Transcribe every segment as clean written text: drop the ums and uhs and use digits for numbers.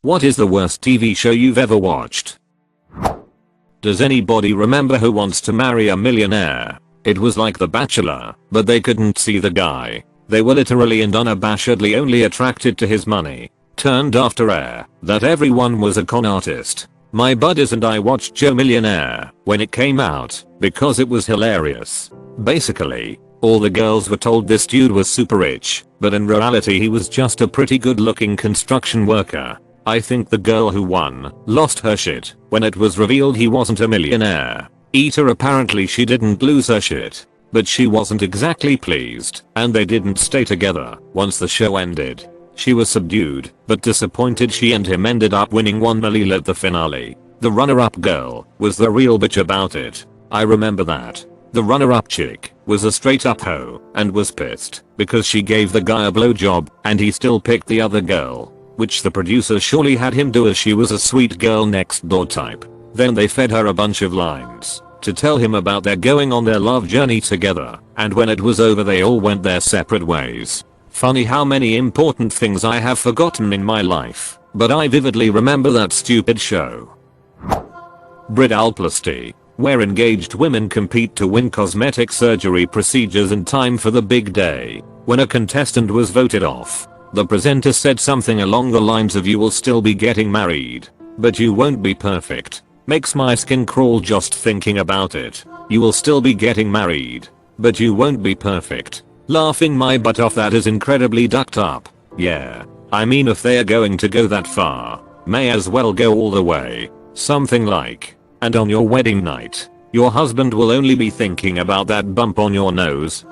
What is the worst TV show you've ever watched? Does anybody remember Who Wants to Marry a Millionaire? It was like The Bachelor, but they couldn't see the guy. They were literally and unabashedly only attracted to his money. Turned after air that everyone was a con artist. My buddies and I watched Joe Millionaire when it came out because it was hilarious. Basically, all the girls were told this dude was super rich, but in reality he was just a pretty good looking construction worker. I think the girl who won lost her shit when it was revealed he wasn't a millionaire. Eater apparently she didn't lose her shit, but she wasn't exactly pleased and they didn't stay together once the show ended. She was subdued but disappointed she and him ended up winning $1 million at the finale. The runner-up girl was the real bitch about it. I remember that. The runner-up chick was a straight-up hoe and was pissed because she gave the guy a blowjob and he still picked the other girl, which the producer surely had him do as she was a sweet girl next door type. Then they fed her a bunch of lines to tell him about their going on their love journey together, and when it was over they all went their separate ways. Funny how many important things I have forgotten in my life, but I vividly remember that stupid show. Bridalplasty, where engaged women compete to win cosmetic surgery procedures in time for the big day. When a contestant was voted off, the presenter said something along the lines of "You will still be getting married, but you won't be perfect." Makes my skin crawl just thinking about it. You will still be getting married, but you won't be perfect. Laughing my butt off. That is incredibly ducked up. Yeah. I mean, if they are going to go that far, may as well go all the way. Something like, and on your wedding night, your husband will only be thinking about that bump on your nose.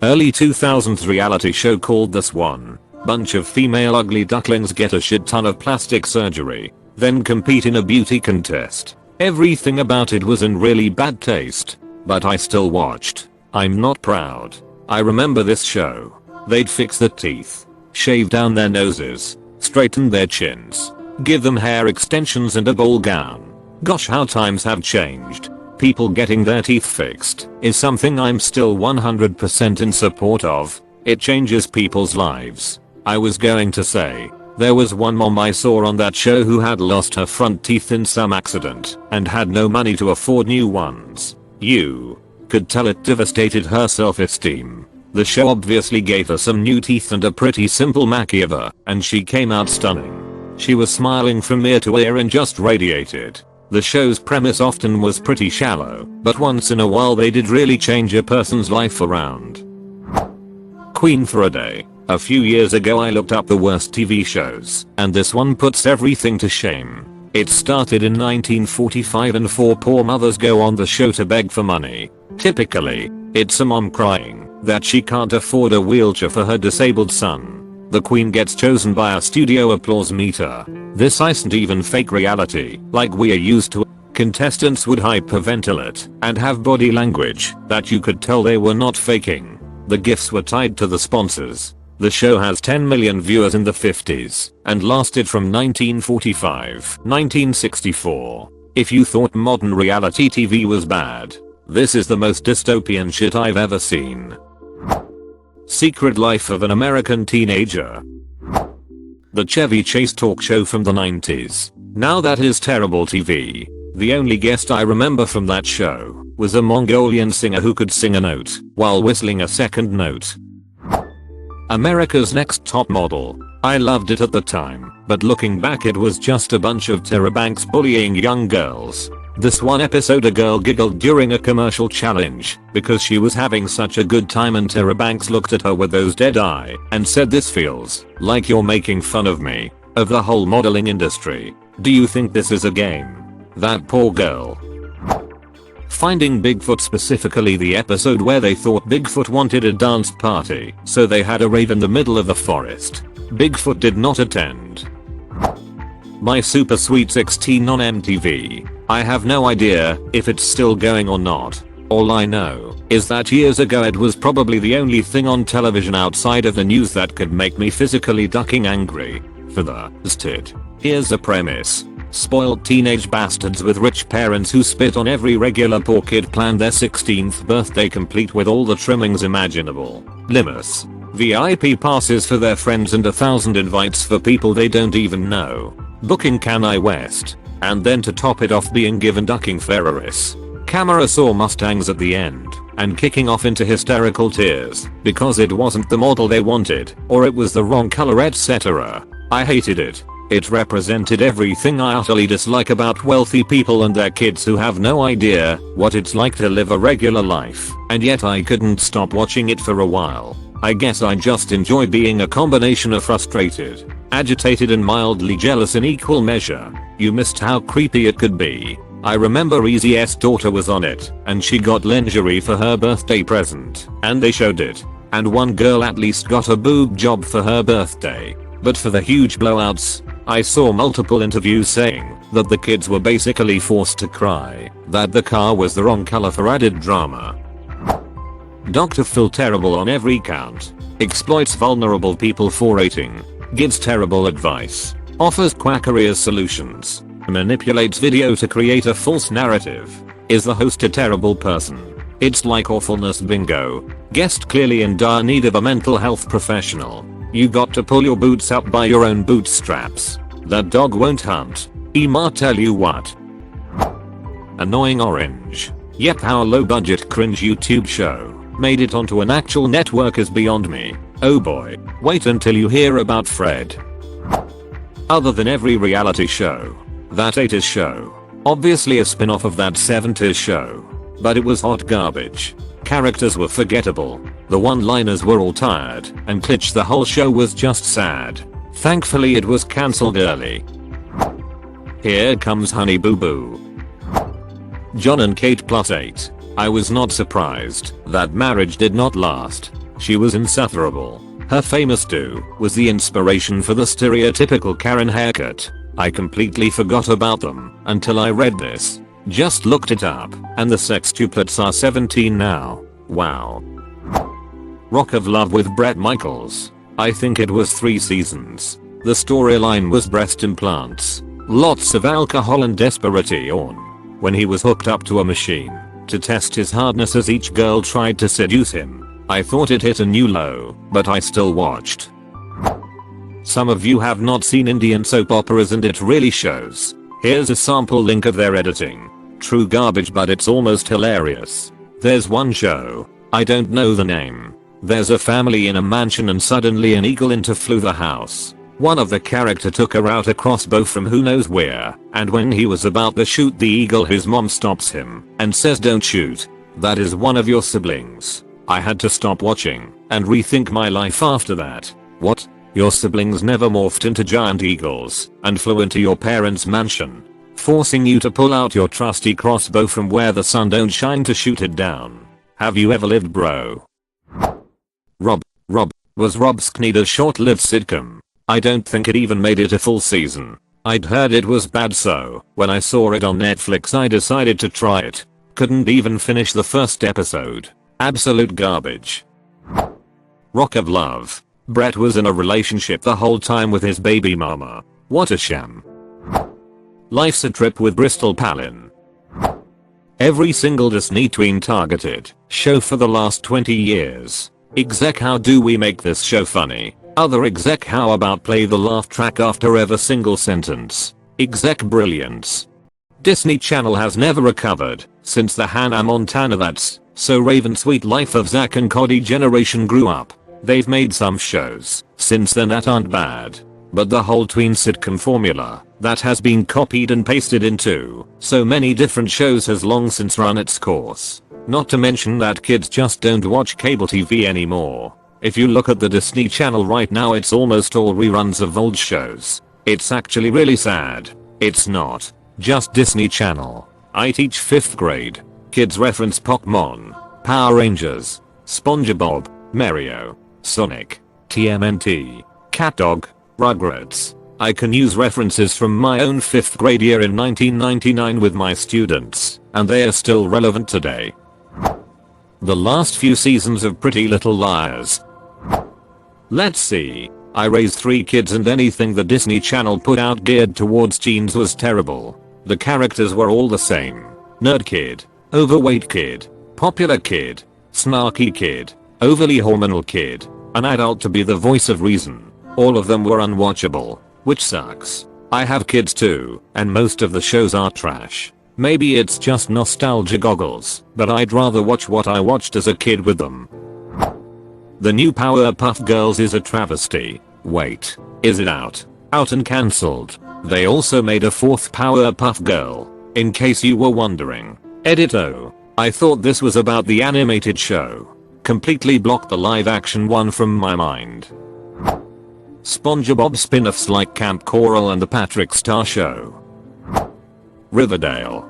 Early 2000s reality show called The Swan. Bunch of female ugly ducklings get a shit ton of plastic surgery, then compete in a beauty contest. Everything about it was in really bad taste, but I still watched. I'm not proud. I remember this show. They'd fix the teeth, shave down their noses, straighten their chins, give them hair extensions and a ball gown. Gosh, how times have changed. People getting their teeth fixed is something I'm still 100% in support of. It changes people's lives. I was going to say, there was one mom I saw on that show who had lost her front teeth in some accident and had no money to afford new ones. You could tell it devastated her self-esteem. The show obviously gave her some new teeth and a pretty simple makeover, and she came out stunning. She was smiling from ear to ear and just radiated. The show's premise often was pretty shallow, but once in a while they did really change a person's life around. Queen for a Day. A few years ago I looked up the worst TV shows, and this one puts everything to shame. It started in 1945 and 4 poor mothers go on the show to beg for money. Typically, it's a mom crying that she can't afford a wheelchair for her disabled son. The queen gets chosen by a studio applause meter. This isn't even fake reality like we are used to. Contestants would hyperventilate and have body language that you could tell they were not faking. The gifts were tied to the sponsors. The show has 10 million viewers in the 50s and lasted from 1945-1964. If you thought modern reality TV was bad, this is the most dystopian shit I've ever seen. Secret Life of an American Teenager. The Chevy Chase talk show from the 90s. Now that is terrible TV. The only guest I remember from that show was a Mongolian singer who could sing a note while whistling a second note. America's Next Top Model. I loved it at the time, but looking back it was just a bunch of Tyra Banks bullying young girls. This one episode a girl giggled during a commercial challenge because she was having such a good time and Tyra Banks looked at her with those dead eye and said, "This feels like you're making fun of me, of the whole modeling industry. Do you think this is a game?" That poor girl. Finding Bigfoot, specifically the episode where they thought Bigfoot wanted a dance party, so they had a rave in the middle of the forest. Bigfoot did not attend. My Super Sweet 16 on MTV. I have no idea if it's still going or not. All I know is that years ago it was probably the only thing on television outside of the news that could make me physically ducking angry. For the stit. Here's a premise. Spoiled teenage bastards with rich parents who spit on every regular poor kid plan their 16th birthday complete with all the trimmings imaginable. Limus. VIP passes for their friends and 1,000 invites for people they don't even know. Booking Kanye West. And then to top it off being given ducking Ferraris. Camera saw Mustangs at the end and kicking off into hysterical tears because it wasn't the model they wanted or it was the wrong color, etc. I hated it. It represented everything I utterly dislike about wealthy people and their kids who have no idea what it's like to live a regular life, and yet I couldn't stop watching it for a while. I guess I just enjoy being a combination of frustrated, agitated and mildly jealous in equal measure. You missed how creepy it could be. I remember Eazy-E's daughter was on it and she got lingerie for her birthday present and they showed it. And one girl at least got a boob job for her birthday. But for the huge blowouts, I saw multiple interviews saying that the kids were basically forced to cry, that the car was the wrong color for added drama. Dr. Phil terrible on every count. Exploits vulnerable people for rating. Gives terrible advice. Offers quackery as solutions. Manipulates video to create a false narrative. Is the host a terrible person? It's like awfulness bingo. Guest clearly in dire need of a mental health professional. You got to pull your boots up by your own bootstraps. That dog won't hunt. Ema tell you what. Annoying orange. Yep, our low budget cringe YouTube show made it onto an actual network is beyond me. Oh boy. Wait until you hear about Fred. Other than every reality show. That 80s show. Obviously a spin-off of that 70s show. But it was hot garbage. Characters were forgettable. The one-liners were all tired, and Klitsch the whole show was just sad. Thankfully it was cancelled early. Here comes Honey Boo Boo. John and Kate +8. I was not surprised that marriage did not last. She was insufferable. Her famous do was the inspiration for the stereotypical Karen haircut. I completely forgot about them until I read this. Just looked it up, and the sextuplets are 17 now. Wow. Rock of Love with Bret Michaels. I think it was 3 seasons. The storyline was breast implants, lots of alcohol and desperation. When he was hooked up to a machine to test his hardness as each girl tried to seduce him, I thought it hit a new low, but I still watched. Some of you have not seen Indian soap operas and it really shows. Here's a sample link of their editing. True garbage, but it's almost hilarious. There's one show, I don't know the name. There's a family in a mansion and suddenly an eagle interflew the house. One of the character took her out a crossbow from who knows where, and when he was about to shoot the eagle his mom stops him and says don't shoot. That is one of your siblings. I had to stop watching and rethink my life after that. What? Your siblings never morphed into giant eagles and flew into your parents' mansion, forcing you to pull out your trusty crossbow from where the sun don't shine to shoot it down. Have you ever lived, bro? Rob was Rob Schneider's short-lived sitcom. I don't think it even made it a full season. I'd heard it was bad, so when I saw it on Netflix I decided to try it. Couldn't even finish the first episode. Absolute garbage. Rock of Love. Brett was in a relationship the whole time with his baby mama. What a sham. Life's a Trip with Bristol Palin. Every single Disney tween targeted show for the last 20 years. Exec, how do we make this show funny? Other exec, how about play the laugh track after every single sentence? Exec, brilliance. Disney Channel has never recovered since the Hannah Montana That's So Raven Sweet Life of Zack and Cody generation grew up. They've made some shows since then that aren't bad, but the whole tween sitcom formula that has been copied and pasted into so many different shows has long since run its course. Not to mention that kids just don't watch cable TV anymore. If you look at the Disney Channel right now, it's almost all reruns of old shows. It's actually really sad. It's not just Disney Channel. I teach 5th grade. Kids reference Pokemon, Power Rangers, SpongeBob, Mario, Sonic, TMNT, CatDog, Rugrats. I can use references from my own 5th grade year in 1999 with my students, and they are still relevant today. The last few seasons of Pretty Little Liars. Let's see. I raised 3 kids and anything the Disney Channel put out geared towards teens was terrible. The characters were all the same. Nerd kid, overweight kid, popular kid, snarky kid, overly hormonal kid, an adult to be the voice of reason. All of them were unwatchable, which sucks. I have kids too, and most of the shows are trash. Maybe it's just nostalgia goggles, but I'd rather watch what I watched as a kid with them. The new Powerpuff Girls is a travesty. Wait, is it out? Out and cancelled. They also made a 4th Powerpuff Girl, in case you were wondering. Edit oh. I thought this was about the animated show. Completely blocked the live action one from my mind. SpongeBob spin-offs like Camp Coral and the Patrick Star Show. Riverdale.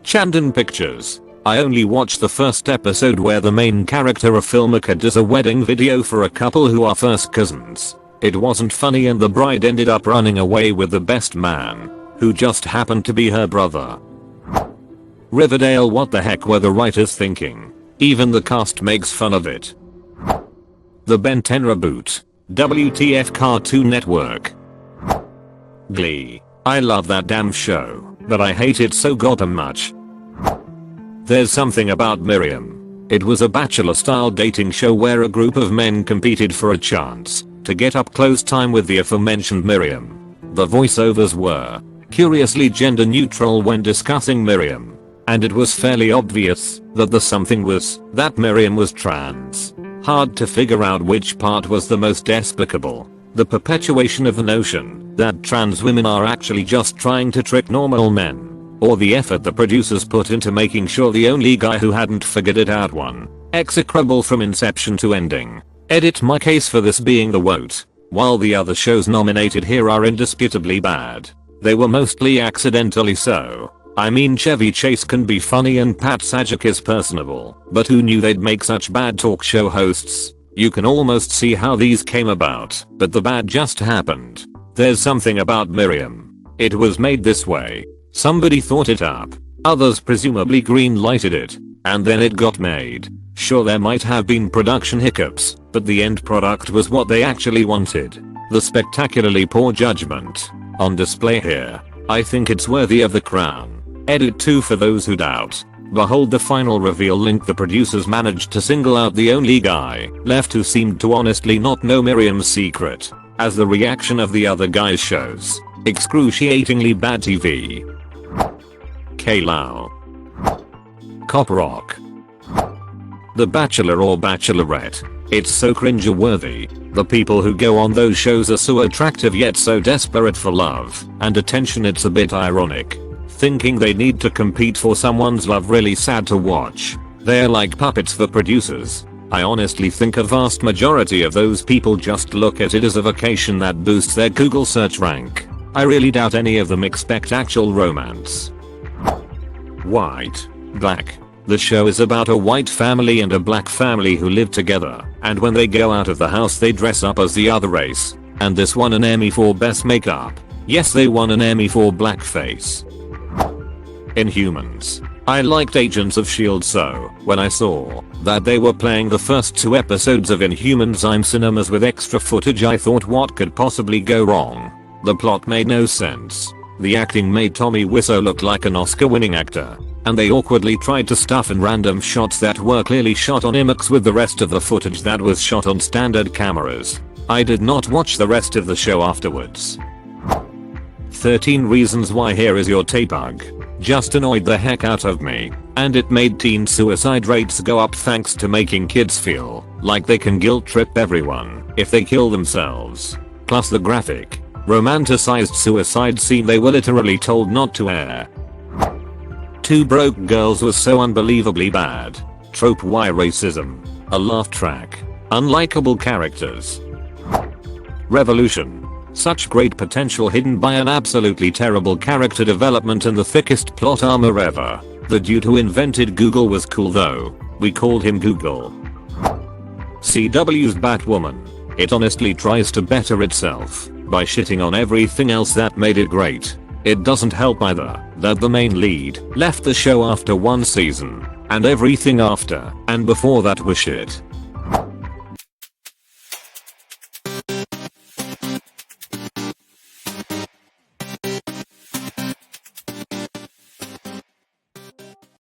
Chandon Pictures. I only watched the first episode where the main character, a filmmaker, does a wedding video for a couple who are first cousins. It wasn't funny and the bride ended up running away with the best man, who just happened to be her brother. Riverdale, what the heck were the writers thinking? Even the cast makes fun of it. The Ben 10 reboot. WTF Cartoon Network. Glee. I love that damn show, but I hate it so goddamn much. There's something about Miriam. It was a bachelor-style dating show where a group of men competed for a chance to get up close time with the aforementioned Miriam. The voiceovers were curiously gender neutral when discussing Miriam, and it was fairly obvious that the something was that Miriam was trans. Hard to figure out which part was the most despicable. The perpetuation of the notion that trans women are actually just trying to trick normal men, or the effort the producers put into making sure the only guy who hadn't figured it out won. Execrable from inception to ending. Edit my case for this being the vote. While the other shows nominated here are indisputably bad, they were mostly accidentally so. I mean, Chevy Chase can be funny and Pat Sajak is personable, but who knew they'd make such bad talk show hosts? You can almost see how these came about, but the bad just happened. There's something about Miriam. It was made this way. Somebody thought it up. Others presumably green-lighted it, and then it got made. Sure, there might have been production hiccups, but the end product was what they actually wanted. The spectacularly poor judgment on display here. I think it's worthy of the crown. Edit 2 for those who doubt. Behold the final reveal link. The producers managed to single out the only guy left who seemed to honestly not know Miriam's secret, as the reaction of the other guys shows. Excruciatingly bad TV. K-Lau. Cop Rock. The Bachelor or Bachelorette. It's so cringe-worthy. The people who go on those shows are so attractive yet so desperate for love and attention, it's a bit ironic. Thinking they need to compete for someone's love, really sad to watch. They're like puppets for producers. I honestly think a vast majority of those people just look at it as a vacation that boosts their Google search rank. I really doubt any of them expect actual romance. White. Black. The show is about a white family and a black family who live together, and when they go out of the house they dress up as the other race. And this won an Emmy for best makeup. Yes, they won an Emmy for blackface. Inhumans. I liked Agents of S.H.I.E.L.D. so when I saw that they were playing the first 2 episodes of Inhumans in cinemas with extra footage, I thought, what could possibly go wrong? The plot made no sense. The acting made Tommy Wiseau look like an Oscar-winning actor, and they awkwardly tried to stuff in random shots that were clearly shot on IMAX with the rest of the footage that was shot on standard cameras. I did not watch the rest of the show afterwards. 13 Reasons Why. Here is your tape bug. Just annoyed the heck out of me, and it made teen suicide rates go up thanks to making kids feel like they can guilt trip everyone if they kill themselves. Plus the graphic, romanticized suicide scene they were literally told not to air. 2 Broke Girls was so unbelievably bad. Trope Y racism. A laugh track. Unlikable characters. Revolution. Such great potential hidden by an absolutely terrible character development and the thickest plot armor ever. The dude who invented Google was cool though. We called him Google. CW's Batwoman. It honestly tries to better itself by shitting on everything else that made it great. It doesn't help either that the main lead left the show after 1 season, and everything after and before that was shit.